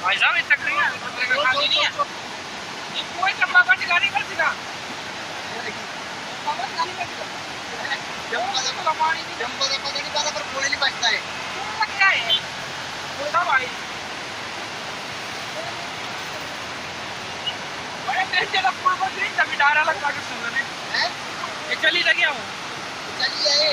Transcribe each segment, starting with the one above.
भाई साहब इतना खाली नहीं है ये कोई चप्पा का गाड़ी कर दिखा जंबो का पता नहीं पर कोई नहीं बचता है लगता है बोलता भाई बड़े तेज चला पुल पर नहीं तभी डारा लगता के सुनने हैं ये चली लगी हूं चलिए ये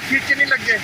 खींच नहीं लगे